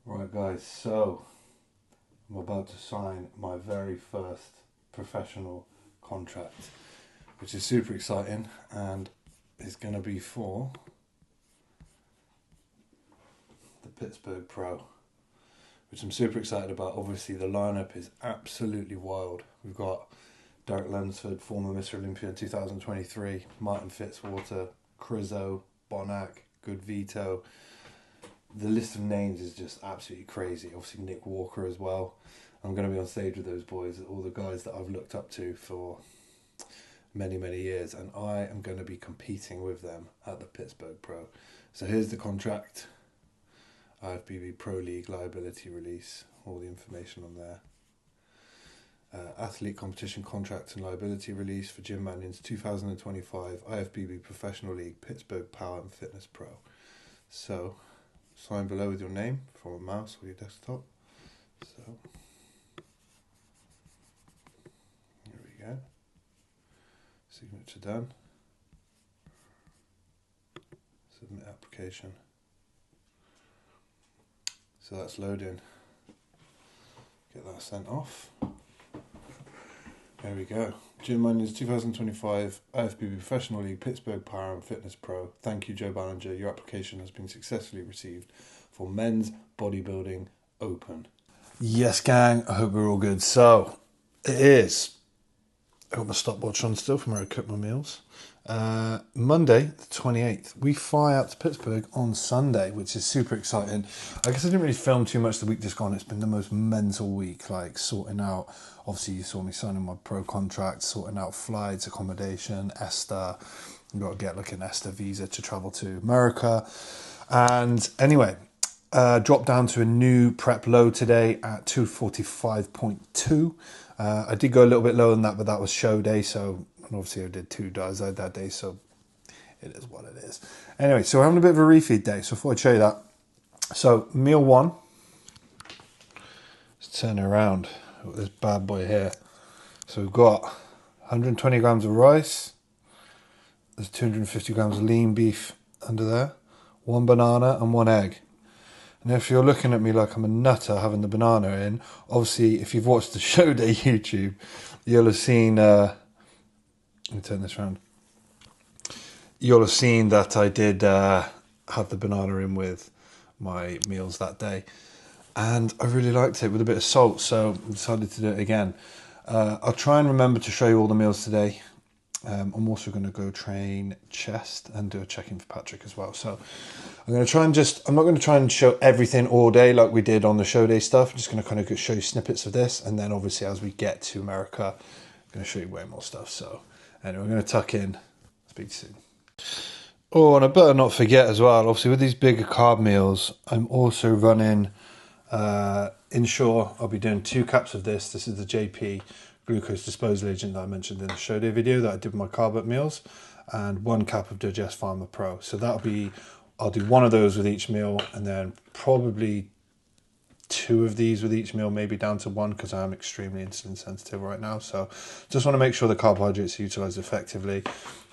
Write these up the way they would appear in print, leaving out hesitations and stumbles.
Right guys, so I'm about to sign my very first professional contract, which is super exciting, and is going to be for the Pittsburgh Pro, which I'm super excited about. Obviously the lineup is absolutely wild. We've got Derek Lundsford, former Mr Olympia in 2023, Martin Fitzwater, Krizo, Bonac, GoodVito. The list of names is just absolutely crazy. Obviously Nick Walker as well. I'm going to be on stage with those boys, all the guys that I've looked up to for many, many years, and I am going to be competing with them at the Pittsburgh Pro. So here's the contract. IFBB Pro League liability release, all the information on there. Athlete competition contract and liability release for Jim Mannion's 2025 IFBB Professional League Pittsburgh Power and Fitness Pro. So sign below with your name from a mouse or your desktop. So here we go. Signature done. Submit application. So that's loading. Get that sent off. There we go. Jim Mannion's 2025 IFBB Professional League Pittsburgh Power and Fitness Pro. Thank you, Joe Ballinger. Your application has been successfully received for Men's Bodybuilding Open. Yes, gang. I hope we're all good. So, it is. I got my stopwatch on still from where I cook my meals. Monday, the 28th. We fly out to Pittsburgh on Sunday, which is super exciting. I guess I didn't really film too much the week just gone. It's been the most mental week, like sorting out, obviously you saw me signing my pro contract, sorting out flights, accommodation, ESTA. I've got to get like an ESTA visa to travel to America. And anyway, dropped down to a new prep low today at 245.2. I did go a little bit lower than that, but that was show day, so and obviously I did 2 dives that day, so it is what it is. Anyway, so we're having a bit of a refeed day, so I thought I'd show you that. So meal one, let's turn it around with this bad boy here. So we've got 120 grams of rice, there's 250 grams of lean beef under there, 1 banana and 1 egg. And if you're looking at me like I'm a nutter having the banana in, obviously if you've watched the show day YouTube, you'll have seen, let me turn this around. You'll have seen that I did have the banana in with my meals that day. And I really liked it with a bit of salt, so I decided to do it again. I'll try and remember to show you all the meals today. I'm also going to go train chest and do a check-in for Patrick as well. So I'm going to try and I'm not going to try and show everything all day like we did on the show day stuff. I'm just going to kind of show you snippets of this. And then obviously as we get to America, I'm going to show you way more stuff. So anyway, we're going to tuck in. Speak soon. Oh, and I better not forget as well, obviously with these bigger carb meals, I'm also running Ensure. I'll be doing 2 caps of this. This is the JP glucose disposal agent that I mentioned in the show day video that I did with my carb up meals, and 1 cap of Digest Pharma Pro. So I'll do 1 of those with each meal, and then probably 2 of these with each meal, maybe down to 1 because I am extremely insulin sensitive right now. So just want to make sure the carbohydrates are utilized effectively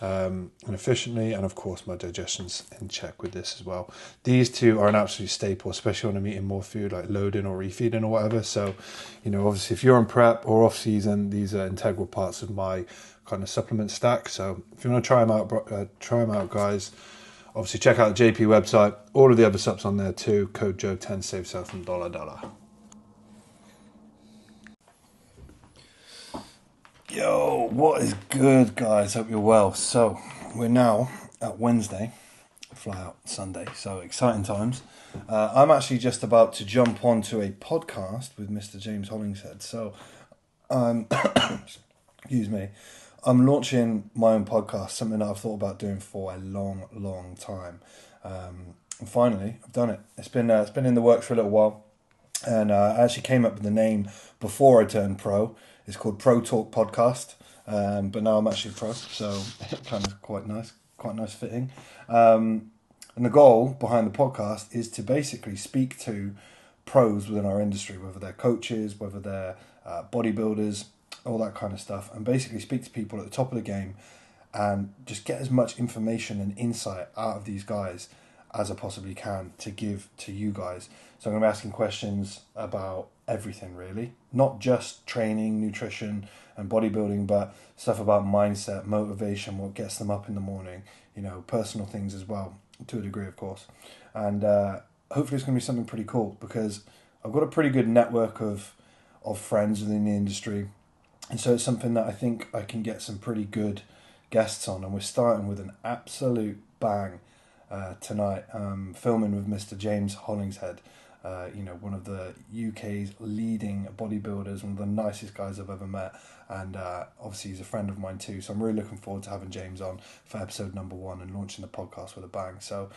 and efficiently, and of course my digestion's in check with this as well. These 2 are an absolute staple, especially when I'm eating more food like loading or refeeding or whatever. So obviously if you're on prep or off season, these are integral parts of my kind of supplement stack. So if you want to try them out guys. Obviously, check out the JP website. All of the other subs on there too. Code Joe10 save yourself from $. Yo, what is good, guys? Hope you're well. So, we're now at Wednesday, fly out Sunday. So, exciting times. I'm actually just about to jump onto a podcast with Mr. James Hollingshead. So, excuse me. I'm launching my own podcast, something that I've thought about doing for a long, long time. And finally, I've done it. It's been in the works for a little while. And I actually came up with the name before I turned pro. It's called Pro Talk Podcast. But now I'm actually pro, so kind of quite nice fitting. And the goal behind the podcast is to basically speak to pros within our industry, whether they're coaches, whether they're bodybuilders, all that kind of stuff, and basically speak to people at the top of the game and just get as much information and insight out of these guys as I possibly can to give to you guys. So I'm going to be asking questions about everything really, not just training, nutrition and bodybuilding, but stuff about mindset, motivation, what gets them up in the morning, you know, personal things as well, to a degree of course. And hopefully it's going to be something pretty cool, because I've got a pretty good network of friends within the industry, and so it's something that I think I can get some pretty good guests on. And we're starting with an absolute bang tonight, filming with Mr James Hollingshead, you know, one of the UK's leading bodybuilders, one of the nicest guys I've ever met, and obviously he's a friend of mine too, so I'm really looking forward to having James on for episode number 1 and launching the podcast with a bang. So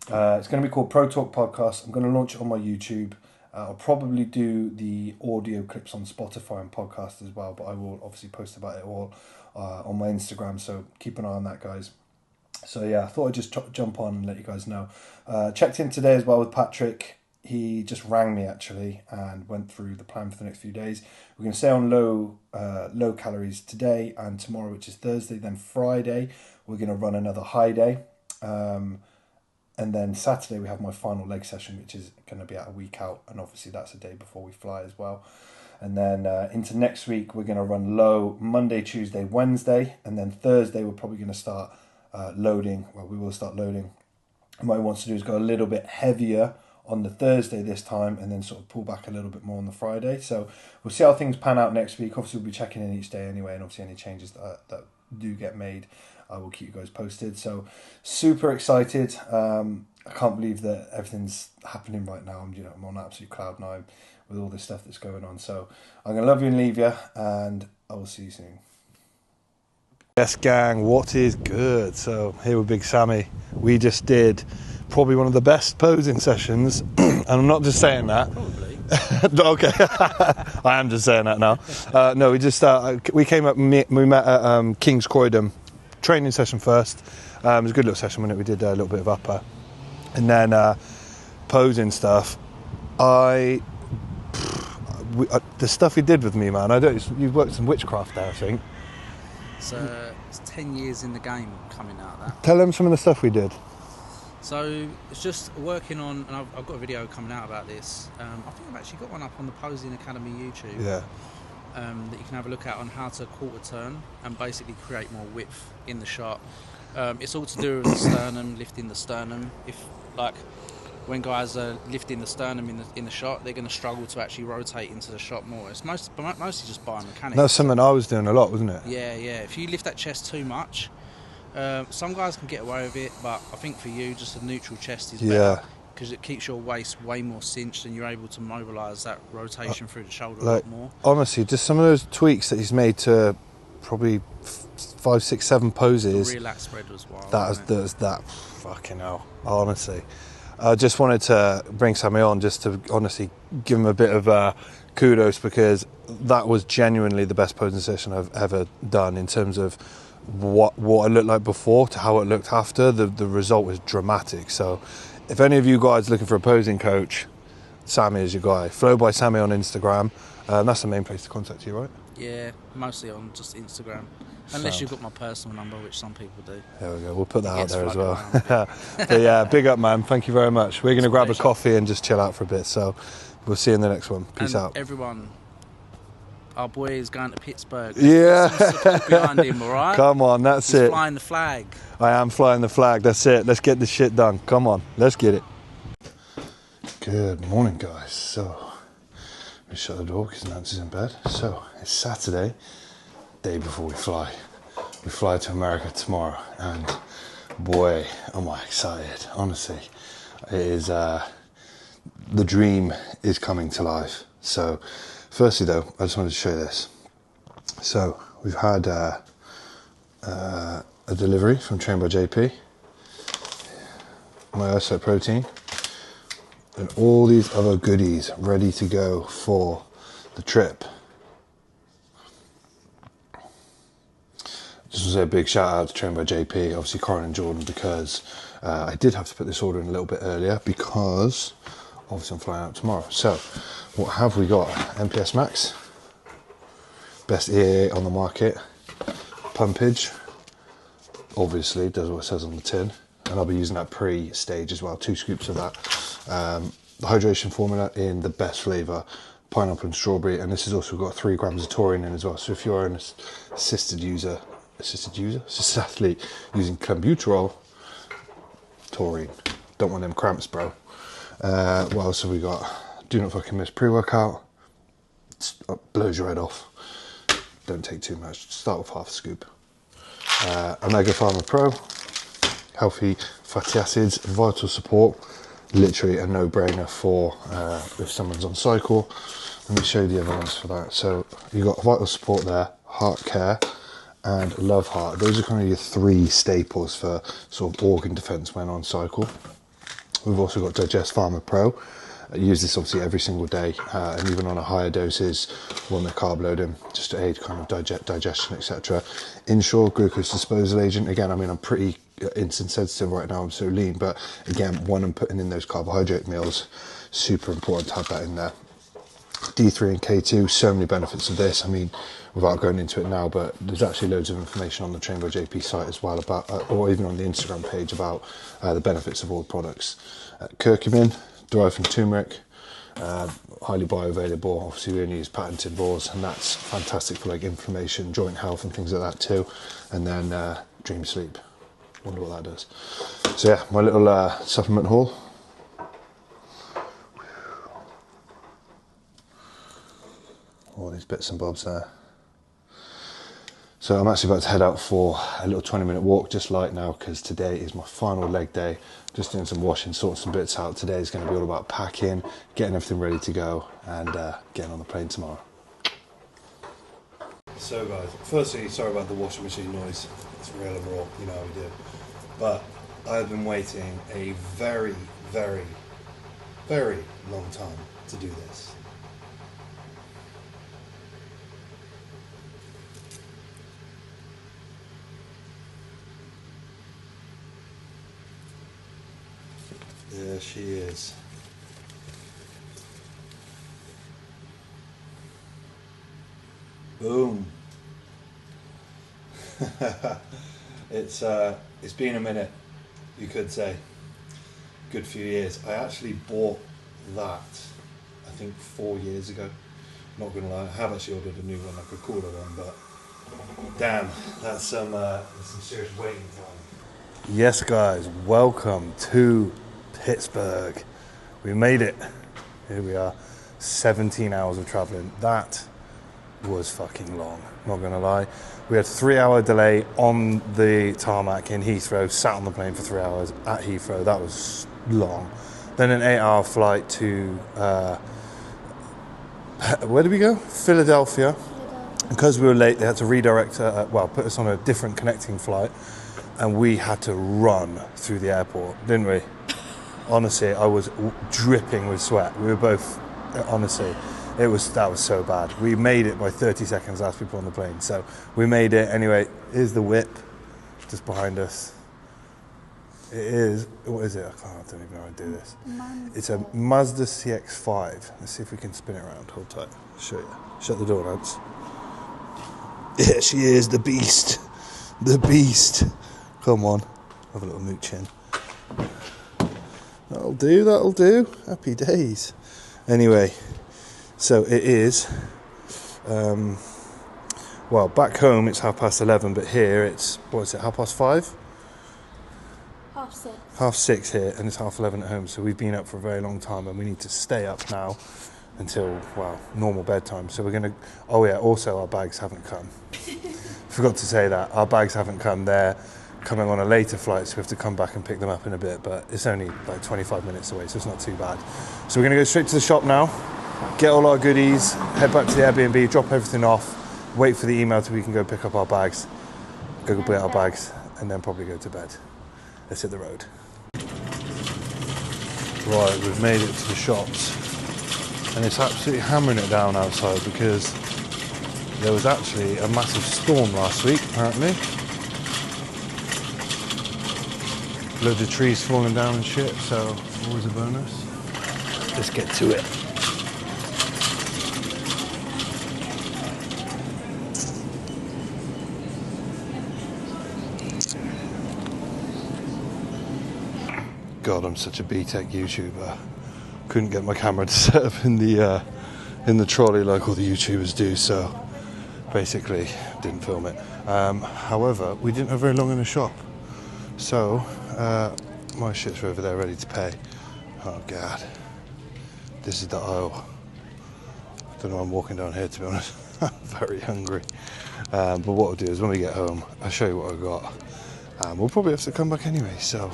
it's going to be called Pro Talk Podcast. I'm going to launch it on my YouTube. I'll probably do the audio clips on Spotify and podcast as well, but I will obviously post about it all on my Instagram, so keep an eye on that, guys. So yeah, I thought I'd just jump on and let you guys know. Checked in today as well with Patrick. He just rang me actually and went through the plan for the next few days. We're going to stay on low calories today and tomorrow, which is Thursday. Then Friday we're going to run another high day. And then Saturday we have my final leg session, which is going to be at a week out. And obviously that's a day before we fly as well. And then into next week, we're going to run low Monday, Tuesday, Wednesday. And then Thursday, we're probably going to start loading. Well, we will start loading. And what I want to do is go a little bit heavier on the Thursday this time, and then sort of pull back a little bit more on the Friday. So we'll see how things pan out next week. Obviously, we'll be checking in each day anyway. And obviously any changes that do get made, I will keep you guys posted. So super excited. I can't believe that everything's happening right now. I'm on absolute cloud 9 with all this stuff that's going on. So I'm going to love you and leave you, and I will see you soon. Yes, gang, what is good? So here with Big Sammy. We just did probably one of the best posing sessions, and I'm not just saying that. Probably. Okay, I am just saying that now. No, we came up, we met at King's Croydon training session first. It was a good little session, wasn't it? We did a little bit of upper, and then posing stuff. The stuff he did with me, man. You've worked some witchcraft there, I think. It's 10 years in the game coming out of that. Tell them some of the stuff we did. So it's just working on, and I've got a video coming out about this. I think I've actually got one up on the Posing Academy YouTube. Yeah. That you can have a look at on how to quarter turn and basically create more width in the shot. It's all to do with the sternum, lifting the sternum. If like when guys are lifting the sternum in the shot, they're going to struggle to actually rotate into the shot more. It's mostly just biomechanics. That's something I was doing a lot, wasn't it? Yeah. If you lift that chest too much, some guys can get away with it, but I think for you, just a neutral chest is better. Because it keeps your waist way more cinched and you're able to mobilise that rotation through the shoulder a lot more. Honestly, just some of those tweaks that he's made to probably 5, 6, 7 poses. The rear lat spread was wild. That fucking hell. Honestly, I just wanted to bring Sammy on just to honestly give him a bit of kudos, because that was genuinely the best posing session I've ever done in terms of what I looked like before to how it looked after. The result was dramatic. So if any of you guys looking for a posing coach, Sammy is your guy. Flow by Sammy on Instagram. That's the main place to contact you, right? Yeah, mostly on just Instagram. Unless you've got my personal number, which some people do. There we go. We'll put that out there as well. But yeah, big up, man. Thank you very much. We're going to grab a coffee and just chill out for a bit. So we'll see you in the next one. Peace out. Everyone, our boy is going to Pittsburgh. Yeah. Some support behind him, all right? Come on, He's it. Flying the flag. I am flying the flag. That's it. Let's get this shit done. Come on, let's get it. Good morning, guys. So we shut the door because Nancy's in bed. So it's Saturday, day before we fly. We fly to America tomorrow, and boy, am I excited. Honestly, it is. The dream is coming to life. So firstly, though, I just wanted to show you this. So we've had a delivery from Trained by JP, my eyesight protein, and all these other goodies ready to go for the trip. Just want to say a big shout out to Trained by JP, obviously Corin and Jordan, because I did have to put this order in a little bit earlier because obviously I'm flying out tomorrow. So what have we got? MPS Max, best EAA on the market, pumpage, obviously does what it says on the tin. and I'll be using that pre-stage as well, 2 scoops of that. The hydration formula in the best flavour, pineapple and strawberry, and this has also got 3 grams of taurine in as well. So if you're an assisted athlete using clenbuterol, taurine, don't want them cramps, bro. What else have we got? Do not fucking miss pre-workout. Blows your head off. Don't take too much. Start with half a scoop. Omega Pharma Pro, healthy fatty acids, vital support. Literally a no-brainer for if someone's on cycle. Let me show you the other ones for that. So you got vital support there, heart care, and love heart. Those are kind of your 3 staples for sort of organ defense when on cycle. We've also got Digest Pharma Pro. I use this obviously every single day, and even on a higher doses when they're carb loading, just to aid kind of digestion, etc. Ensure glucose disposal agent. Again, I mean, I'm pretty insulin sensitive right now, I'm so lean, but again, when I'm putting in those carbohydrate meals, super important to have that in there. D3 and K2, so many benefits of this. I mean, without going into it now, but there's actually loads of information on the Train by JP site as well about, or even on the Instagram page about the benefits of all products. Curcumin, derived from turmeric, highly bioavailable. Obviously, we only use patented raws, and that's fantastic for like inflammation, joint health, and things like that too. And then dream sleep. Wonder what that does. So yeah, my little supplement haul. All these bits and bobs there. So I'm actually about to head out for a little 20-minute walk, just light now, because today is my final leg day. Just doing some washing, sorting some bits out. Today is going to be all about packing, getting everything ready to go, and getting on the plane tomorrow. So guys, firstly, sorry about the washing machine noise. It's real and raw, you know how we do. But I've been waiting a very, very, very long time to do this. There she is. Boom. It's been a minute, you could say. Good few years. I actually bought that, I think 4 years ago. Not gonna lie, I have actually ordered a new one, like a cooler one, but damn, that's some serious waiting time. Yes guys, welcome to Pittsburgh. We made it. Here we are. 17 hours of traveling. That was fucking long, not gonna lie. We had a 3-hour delay on the tarmac in Heathrow, sat on the plane for 3 hours at Heathrow. That was long. Then an 8-hour flight to where did we go? Philadelphia. Because we were late, they had to redirect, put us on a different connecting flight, and we had to run through the airport, didn't we? Honestly, I was dripping with sweat. We were both, honestly, that was so bad. We made it by 30 seconds last people on the plane, so we made it. Anyway, here's the whip, just behind us. It is, what is it? I don't even know how to do this. It's a Mazda CX-5. Let's see if we can spin it around. Hold tight. Show you. Shut the door, lads. Yeah, she is, the beast. The beast. Come on. Have a little mooch in. That'll do. Happy days. Anyway, so it is, back home it's 11:30, but here it's, 5:30? 6:30. 6:30 here, and it's 11:30 at home, so we've been up for a very long time, and we need to stay up now until, normal bedtime. So we're going to, also our bags haven't come. Forgot to say that. Our bags haven't come. They're coming on a later flight, so we have to come back and pick them up in a bit, but it's only like 25 minutes away, so it's not too bad. So we're going to go straight to the shop now, get all our goodies, head back to the Airbnb, drop everything off, wait for the email till we can go pick up our bags, go get our bags, and then probably go to bed. Let's hit the road. Right, we've made it to the shops, and it's absolutely hammering it down outside because there was actually a massive storm last week, apparently. Loads of trees falling down and shit, so always a bonus. Let's get to it. God, I'm such a B-Tech YouTuber. Couldn't get my camera to set up in the trolley like all the YouTubers do, so basically didn't film it. However, we didn't have very long in the shop, so my shits are over there ready to pay. Oh God, this is the aisle. I don't know why I'm walking down here, to be honest. I'm very hungry. But what I'll do is when we get home, I'll show you what I got. We'll probably have to come back anyway, so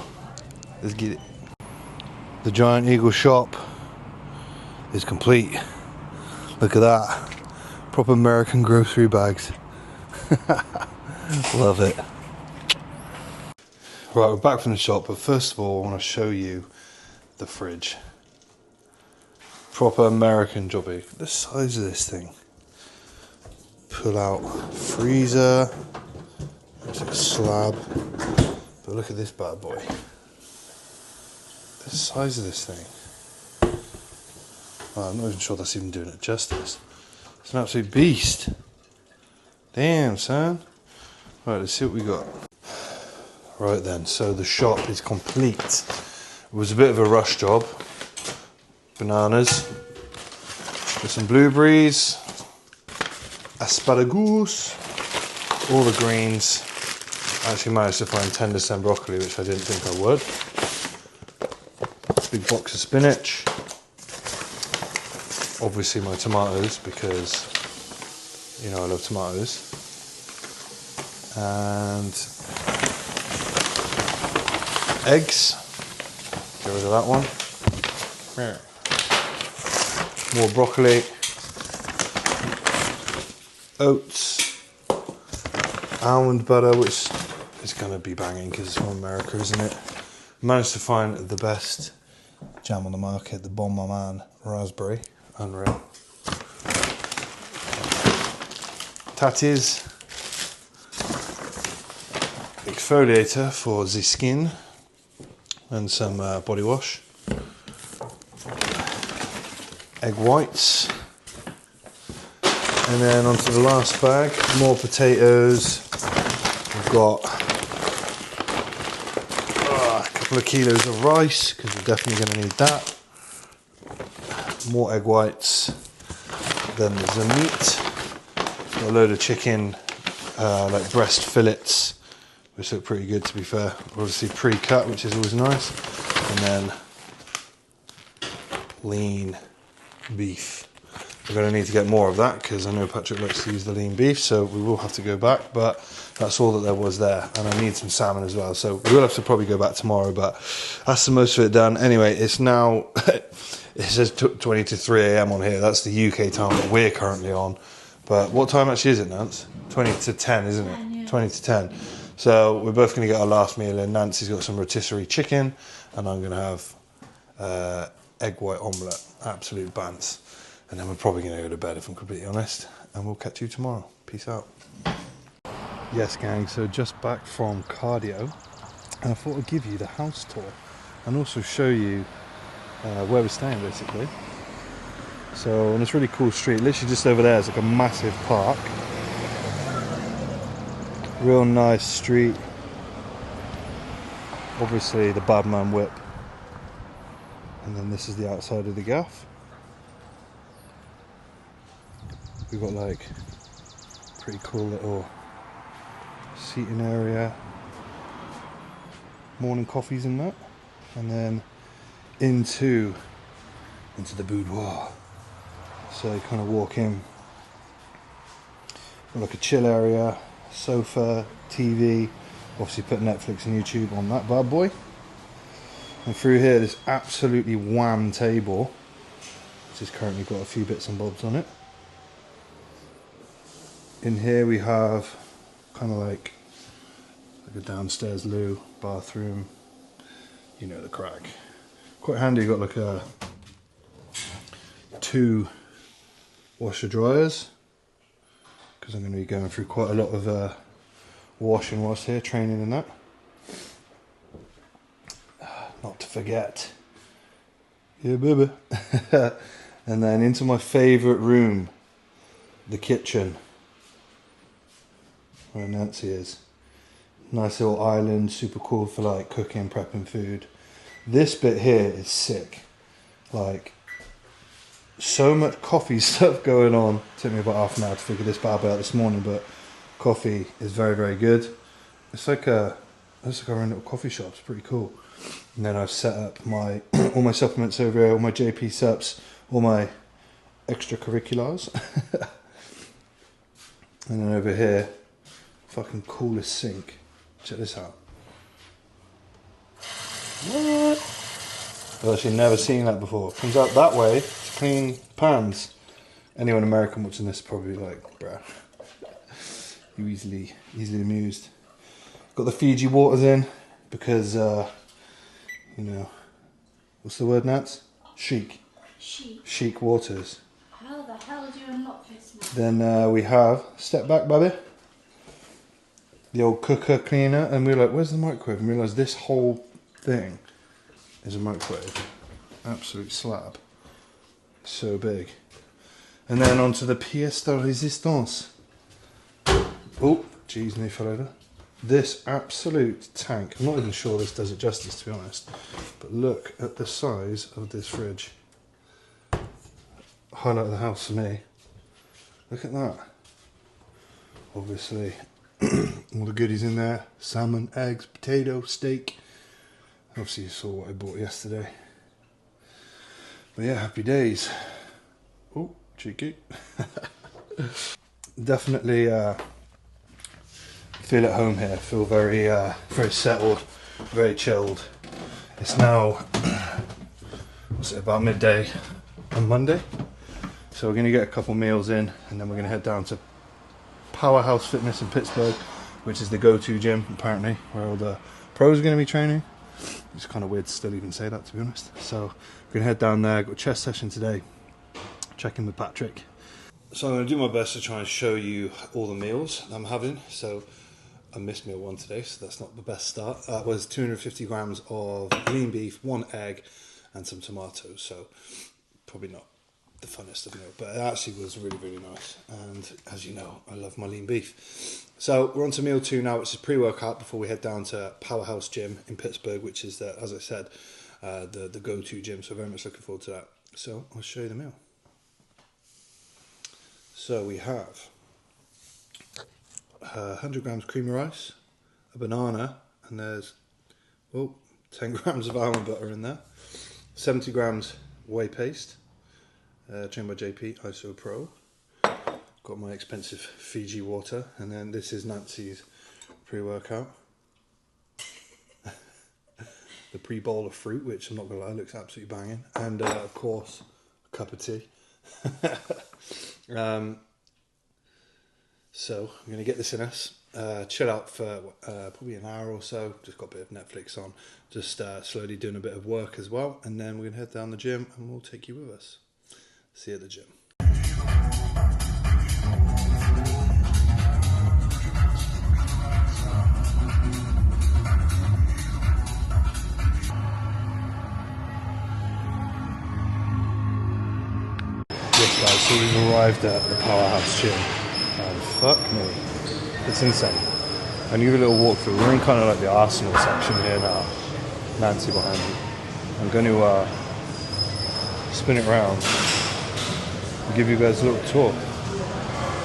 let's get it. The Giant Eagle shop is complete. Look at that. Proper American grocery bags. Love it. Right, we're back from the shop, but first of all, I want to show you the fridge. Proper American jobby. Look at the size of this thing. Pull out freezer. Looks like a slab. But look at this bad boy. The size of this thing. Oh, I'm not even sure that's even doing it justice. It's an absolute beast. Damn, son. Right, let's see what we got. Right then, so the shop is complete. It was a bit of a rush job. Bananas. With some blueberries. Asparagus. All the greens. I actually managed to find tender stem broccoli, which I didn't think I would. Big box of spinach. Obviously my tomatoes, because you know I love tomatoes. And eggs. Get rid of that one. More broccoli. Oats. Almond butter, which is going to be banging because it's from America, isn't it? Managed to find the best jam on the market, the Bon Maman raspberry. Unreal. Tatties. Exfoliator for the skin. And some body wash. Egg whites. And then onto the last bag, more potatoes. We've got a couple of kilos of rice, because we're definitely going to need that. More egg whites. Then there's the meat. Got a load of chicken, like breast fillets, which look pretty good, to be fair. Obviously pre-cut, which is always nice. And then lean beef. We're going to need to get more of that, because I know Patrick likes to use the lean beef, so we will have to go back, but that's all that there was there. And I need some salmon as well, so we will have to probably go back tomorrow, but that's the most of it done. Anyway, it's now, it says 20 to 3 a.m. on here. That's the UK time that we're currently on. But what time actually is it, Nance? 20 to 10, isn't it? 10, yeah. 20 to 10. So we're both going to get our last meal in. Nancy's got some rotisserie chicken, and I'm going to have egg white omelette. Absolute bants. And then we're probably going to go to bed, if I'm completely honest. And we'll catch you tomorrow. Peace out. Yes, gang, so just back from cardio. And I thought I'd give you the house tour. And also show you where we're staying, basically. So, on this really cool street, literally just over there is like a massive park. Real nice street. Obviously, the bad man whip. And then this is the outside of the gaff. We've got like pretty cool little seating area, morning coffees and that, and then into the boudoir. So you kind of walk in, got like a chill area, sofa, TV, obviously put Netflix and YouTube on that bad boy. And through here, this absolutely wham table, which has currently got a few bits and bobs on it. In here we have kind of like a downstairs loo, bathroom, you know the crack. Quite handy, you got like a 2 washer dryers, because I'm going to be going through quite a lot of washing whilst here, training and that. Not to forget. Yeah, baby. And then into my favourite room, the kitchen, where Nancy is. Nice little island, super cool for like cooking, prepping food. This bit here is sick. Like, so much coffee stuff going on. Took me about half an hour to figure this bad boy out this morning, but coffee is very, very good. It's like our own little coffee shop. It's pretty cool. And then I've set up my all my supplements over here, all my JP subs, all my extracurriculars. And then over here, fucking coolest sink. Check this out. What? I've actually never seen that before. Comes out that way to clean pans. Anyone American watching this probably like, bruh, you easily amused. Got the Fiji waters in because, you know, what's the word, Nats? Chic. Chic waters. How the hell do you unlock this now? Then we have, step back, baby, the old cooker cleaner, and we were like, where's the microwave? And we realised this whole thing is a microwave. Absolute slab. So big. And then onto the pièce de résistance. Oh, jeez, nearly fell over. This absolute tank. I'm not even sure this does it justice, to be honest. But look at the size of this fridge. Highlight of the house for me. Look at that. Obviously, all the goodies in there. Salmon, eggs, potato, steak. Obviously you saw what I bought yesterday. But yeah, happy days. Oh, cheeky. Definitely feel at home here. Feel very very settled, very chilled. It's now, what's it, about midday on Monday. So we're going to get a couple meals in, and then we're going to head down to Powerhouse Fitness in Pittsburgh, which is the go-to gym, apparently, where all the pros are going to be training. It's kind of weird to still even say that, to be honest. So we're going to head down there, got a chest session today, check in with Patrick. So I'm going to do my best to try and show you all the meals that I'm having. So I missed meal one today, so that's not the best start. That was 250 grams of lean beef, 1 egg, and some tomatoes. So probably not the funnest of meal, but it actually was really, really nice. And as you know, I love my lean beef. So we're on to meal 2 now, which is pre-workout before we head down to Powerhouse Gym in Pittsburgh, which is, as I said, the go-to gym. So very much looking forward to that. So I'll show you the meal. So we have 100 grams creamy rice, a banana, and there's 10 grams of almond butter in there, 70 grams whey paste, trained by JP ISO Pro. Got my expensive Fiji water, and then this is Nancy's pre-workout. The pre-bowl of fruit, which I'm not gonna lie, looks absolutely banging, and of course a cup of tea. So I'm going to get this in us, chill out for probably an hour or so, just got a bit of Netflix on, just slowly doing a bit of work as well, and then we're going to head down the gym and we'll take you with us. See you at the gym. Yes guys, so we've arrived at the Powerhouse Gym. Fuck me, it's insane. I give you a little walkthrough. We're in kind of like the Arsenal section here now. Nancy behind me. I'm going to spin it around and give you guys a little tour.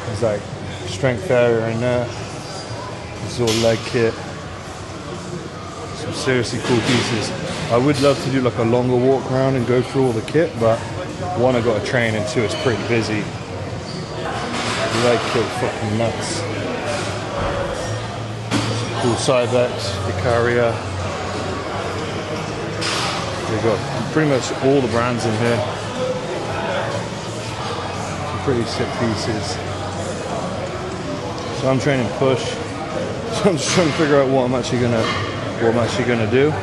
There's like strength area in there. This is all leg kit. Some seriously cool pieces. I would love to do like a longer walk around and go through all the kit, but 1, I got to train, and 2, it's pretty busy. Leg kit fucking nuts. Cool Cybex, Icaria. We've got pretty much all the brands in here. Some pretty sick pieces. So I'm training push. So I'm just trying to figure out what I'm actually gonna do.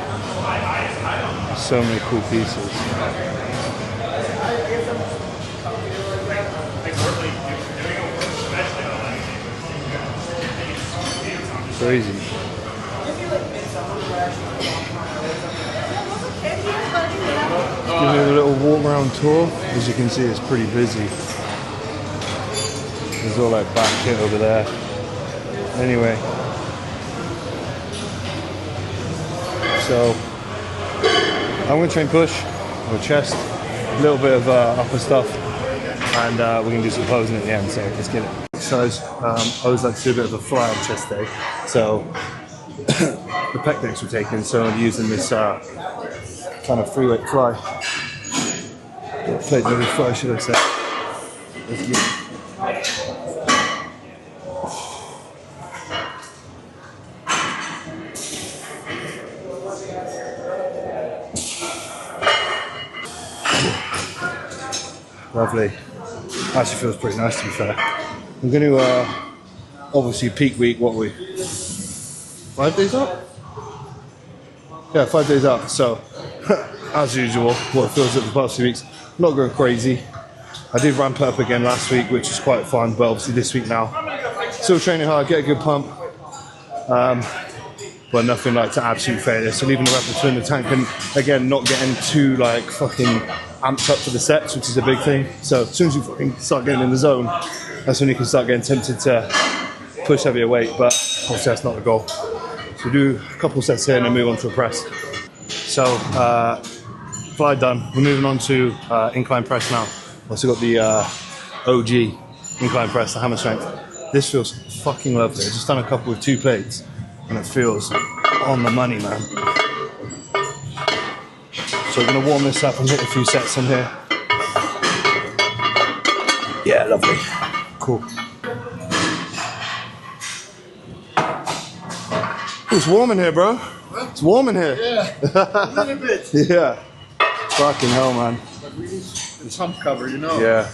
So many cool pieces. Crazy. Give me a little walk around tour. As you can see, it's pretty busy. There's all that back kit over there. Anyway, so I'm going to train push or chest, a little bit of upper stuff, and we're going to do some posing at the end, so let's get it. Exercise, I always like to do a bit of a fly on chest day, so the pec decks we're taking, so I'm using this kind of free weight fly. Plate loaded fly, should I say. Let's get it. Lovely. Actually feels pretty nice, to be fair. I'm going to obviously peak week. What are we? 5 days up? Yeah, 5 days up. So as usual, what it feels like the past few weeks. Not going crazy. I did ramp up again last week, which is quite fun. But obviously this week now, still training hard. Get a good pump. But nothing like to absolute failure. So leaving the rep in the tank and again not getting too like fucking amped up for the sets, which is a big thing. So as soon as you fucking start getting in the zone, that's when you can start getting tempted to push heavier weight, but obviously that's not the goal. So we do a couple sets here and then move on to a press. So fly done. We're moving on to incline press now. Also got the OG incline press, the hammer strength. This feels fucking lovely. I've just done a couple with 2 plates and it feels on the money, man. So we're going to warm this up and hit a few sets in here. Yeah, lovely. Cool. It's warm in here, bro. What? It's warm in here. Yeah, a little bit. Yeah. Fucking hell, man. But we need the pump cover, you know. Yeah.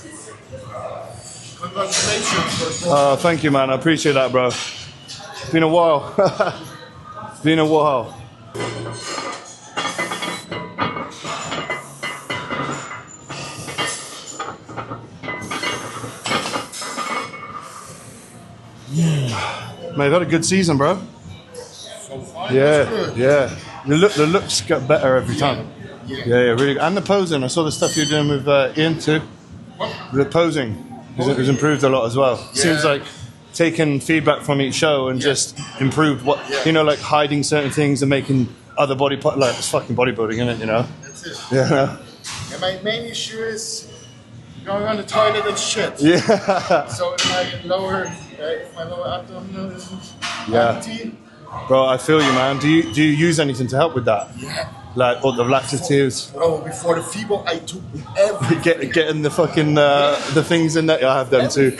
Congratulations. Oh, thank you, man. I appreciate that, bro. It's been a while. It's been a while. Mate, I've had a good season, bro. So far, Yeah, yeah. The looks get better every time. Yeah, really. And the posing. I saw the stuff you're doing with Ian too. What? The posing has improved a lot as well. Yeah. Seems like taking feedback from each show and just improved what you know, like hiding certain things and making other body part. Like it's fucking bodybuilding, isn't it? You know. That's it. Yeah. And my main issue is going on the toilet and shit. Yeah. So if my lower abdominal isn't Yeah. empty. Bro, I feel you, man. Do you use anything to help with that? Yeah. Like all the laxatives? Bro, before the FIBO, I took everything. Getting the fucking the things in there. I have them too.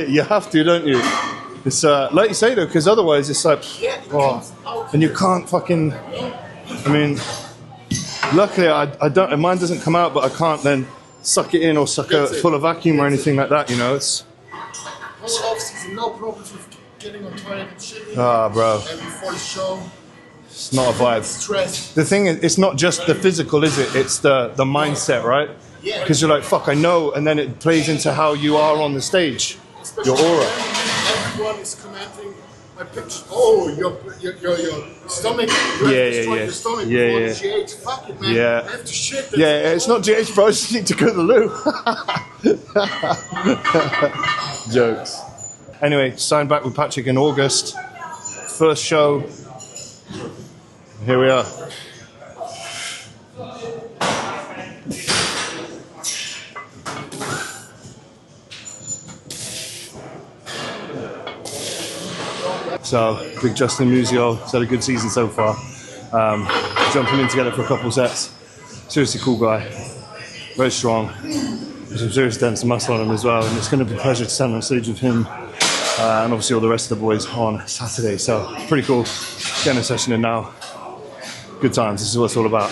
You have to, don't you? It's like you say though, because otherwise it's like, and you can't fucking. I mean, luckily I don't. Mine doesn't come out, but I can't then suck it in or suck it full of vacuum or anything like that. You know, it's. Whole off-season, no problems with getting on toilet and shit. Ah, bro. And before the show, It's not a vibe. stress. The thing is, it's not just the physical, is it? It's the mindset, right? Yeah. Because you're like, fuck, I know, and then it plays into how you are on the stage, your aura. Everyone is commenting my pictures. Oh, your stomach. You have to destroy your stomach before the GH. Fuck it, man. Yeah. I have to shit. Yeah, it's not GH, bro. I just need to go to the loo. Jokes. Anyway, signed back with Patrick in August. First show. Here we are. So, big Justin Musial. He's had a good season so far. Jumping in together for a couple of sets. Seriously cool guy. Very strong. There's some serious dense muscle on him as well. And it's going to be a pleasure to stand on stage with him and obviously all the rest of the boys on Saturday. So, pretty cool. Getting a session in now. Good times. This is what it's all about.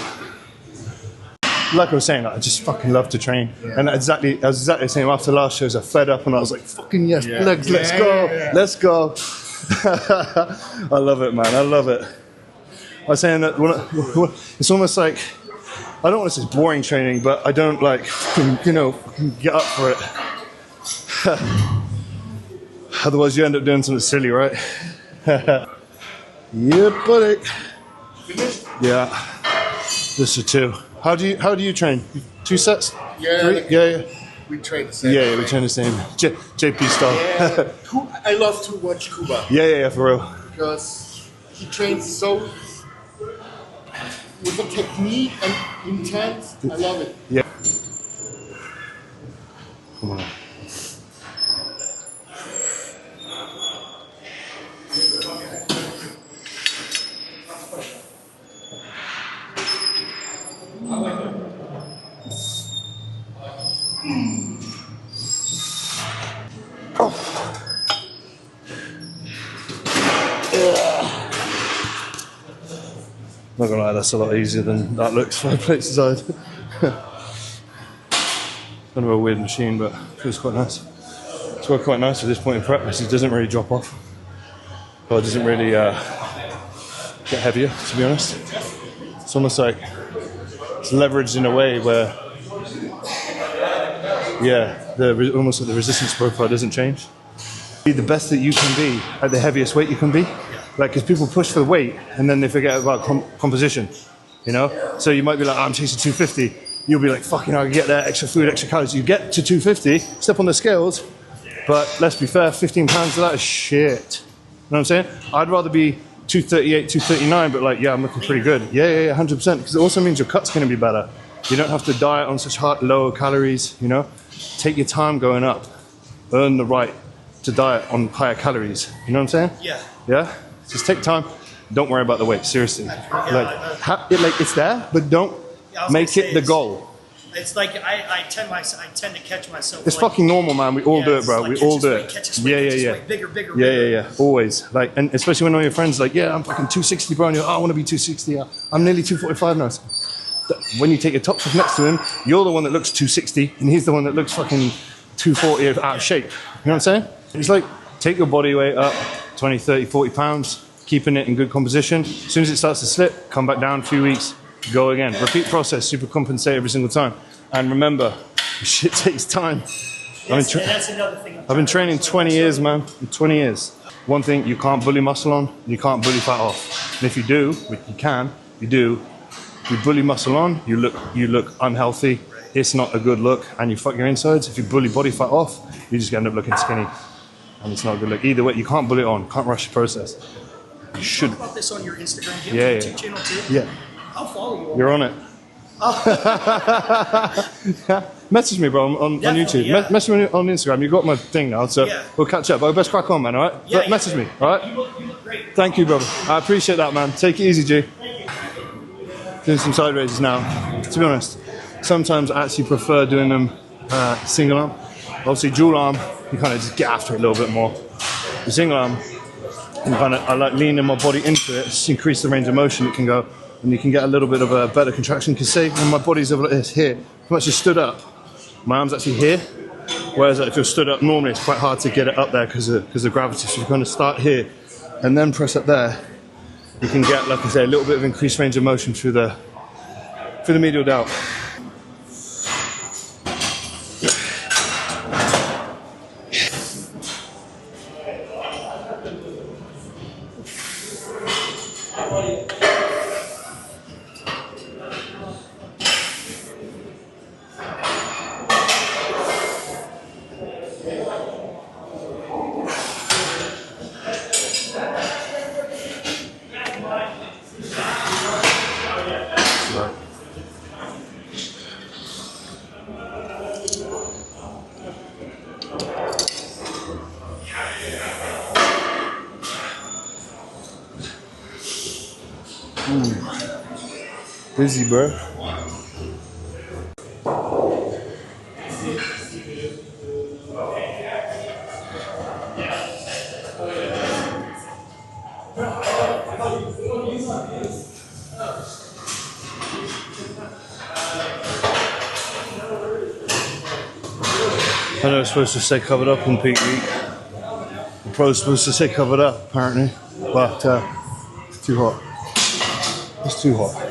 Like I was saying, I just fucking love to train. Yeah. And I was exactly the same. After last shows, I fed up and I was like, fucking yes, legs, let's go. Let's go. I love it, man. I love it. I was saying that it's almost like, I don't want to say boring training, but I don't like, you know, get up for it. Otherwise, you end up doing something silly, right? Yeah, buddy. Finished? Yeah. This is 2. How do you train? 2 sets? Yeah. 3? Yeah. We train the same. Yeah, we train the same. JP style. Yeah. I love to watch Kuba. Yeah, for real. Because he trains so with the technique and intent. I love it. Yeah. Come on. Not gonna lie, that's a lot easier than that looks 5 plates aside. Kind of a weird machine, but feels quite nice. It's worked quite nice at this point in prep because it doesn't really drop off. Or it doesn't really get heavier, to be honest. It's almost like it's leveraged in a way where, yeah, almost like the resistance profile doesn't change. Be the best that you can be at the heaviest weight you can be. Like, because people push for the weight and then they forget about composition, you know? So you might be like, oh, I'm chasing 250. You'll be like, fucking, I get that extra food, extra calories. You get to 250, step on the scales, but let's be fair, 15 pounds of that is shit. You know what I'm saying? I'd rather be 238, 239, but like, yeah, I'm looking pretty good. Yeah, 100%. Because it also means your cut's going to be better. You don't have to diet on such low calories, you know? Take your time going up. Earn the right to diet on higher calories. You know what I'm saying? Yeah. Yeah? Just take time. Don't worry about the weight, seriously. It's there, but don't make it the goal. It's like I tend to catch myself. It's like, fucking normal, man. We all do it, bro. Like we all do it. Yeah. Bigger. Yeah. Always. Like, and especially when all your friends are like, yeah, I'm fucking 260, bro. And you're, oh, I want to be 260. I'm nearly 245 now. When you take your top off next to him, you're the one that looks 260, and he's the one that looks fucking 240 out of shape. You know what I'm saying? It's like, take your body weight up 20, 30, 40 pounds, keeping it in good composition. As soon as it starts to slip, come back down a few weeks, go again. Repeat process, super compensate every single time. And remember, shit takes time. That's another thing. I've been training 20 years, man. 20 years. One thing, you can't bully muscle on, you can't bully fat off. And if you do, which you do, you bully muscle on, you look unhealthy, it's not a good look, and you fuck your insides. If you bully body fat off, you just end up looking skinny. And it's not a good look. Either way, you can't bully it on, can't rush the process. You should. Talk about this on your Instagram. Do you Yeah, have a YouTube channel too? Yeah. I'll follow you. You're on it. Message me, bro, on YouTube. Yeah. Message me on Instagram. You got my thing now, so we'll catch up. But best crack on, man, all right? Yeah, Message me, all right? You look great. Thank you, brother. I appreciate that, man. Take it easy, G. Doing some side raises now. To be honest, sometimes I actually prefer doing them single arm. Obviously, dual arm, you kind of just get after it a little bit more. The single arm, I like leaning my body into it, just increase the range of motion it can go, and you can get a little bit of a better contraction. Because say when my body's over like this here, if I'm actually stood up, my arm's actually here, whereas if you're stood up normally, it's quite hard to get it up there because of gravity. So you're going to start here and then press up there. You can get, like I say, a little bit of increased range of motion through the medial delt. Busy, bro. I know it's supposed to stay covered up in peak week. The pro's supposed to stay covered up, apparently, but it's too hot. It's too hot.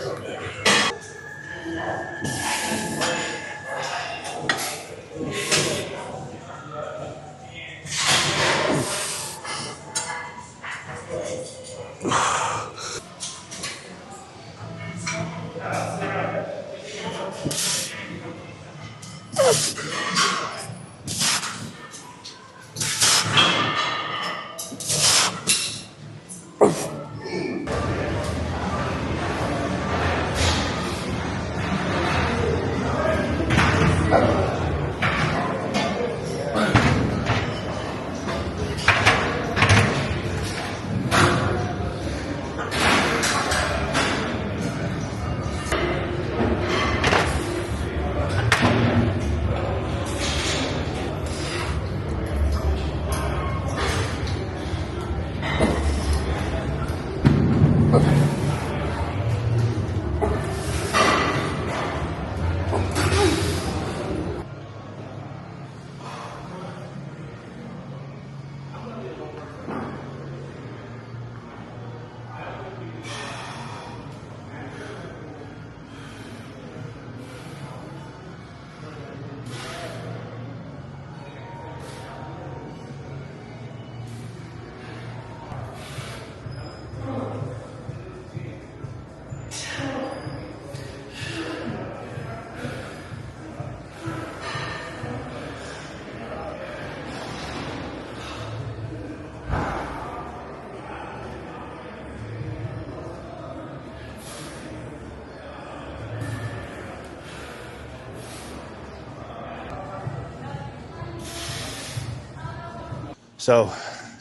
So,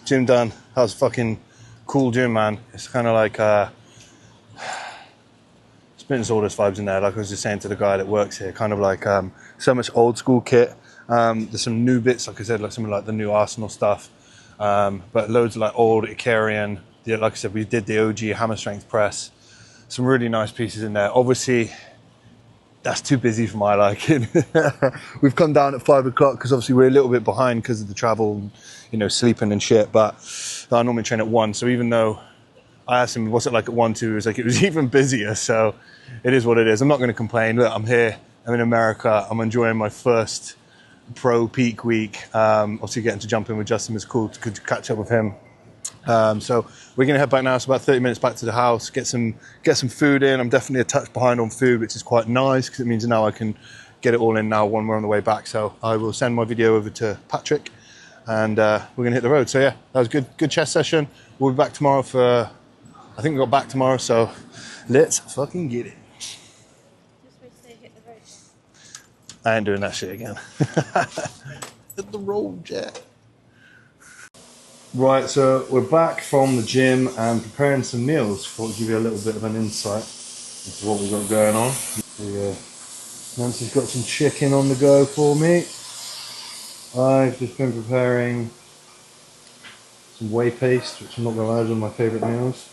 gym done. That was a fucking cool gym, man. It's kind of like spitting sawdust vibes in there, like I was just saying to the guy that works here. Kind of like so much old school kit. There's some new bits, like I said, like something like the new Arsenal stuff. But loads of like old Icarian. Like I said, we did the OG hammer strength press. Some really nice pieces in there. Obviously, that's too busy for my liking. We've come down at 5 o'clock because obviously we're a little bit behind because of the travel, you know, sleeping and shit. But I normally train at 1. So even though I asked him, what's it like at 1, 2? It was like, it was even busier. So it is what it is. I'm not going to complain. Look, I'm here. I'm in America. I'm enjoying my first pro peak week. Obviously getting to jump in with Justin was cool to catch up with him. So we're going to head back now. It's about 30 minutes back to the house, get some food in. I'm definitely a touch behind on food, which is quite nice because it means now I can get it all in now when we're on the way back. So I will send my video over to Patrick and we're going to hit the road. So yeah, that was good chest session. We'll be back tomorrow for, I think we got back tomorrow. So let's fucking get it. Just wait till they hit the road. I ain't doing that shit again. Hit the road, Jack. Right, so we're back from the gym and preparing some meals. Thought I'd give you a little bit of an insight into what we've got going on. Nancy's got some chicken on the go for me. I've just been preparing some whey paste, which I'm not going to lie is one of my favourite meals,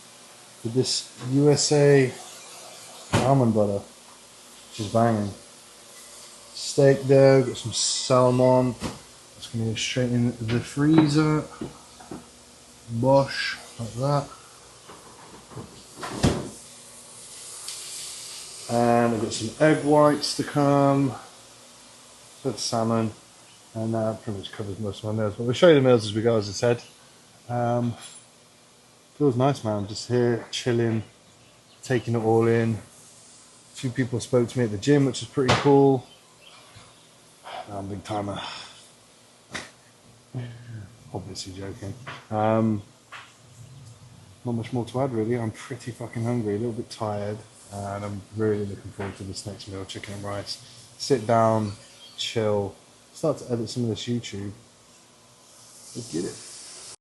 with this USA almond butter, which is banging. Steak there, got some salmon. It's going to go straight in the freezer. Bosh, like that. And I've got some egg whites to come, bit of salmon, and that pretty much covers most of my meals. But we'll show you the meals as we go, as I said. Feels nice, man. Just here, chilling, taking it all in. A few people spoke to me at the gym, which is pretty cool. I'm a big timer. Obviously joking. Not much more to add really. I'm pretty fucking hungry, a little bit tired, and I'm really looking forward to this next meal, chicken and rice. Sit down, chill, start to edit some of this YouTube. Let's get it.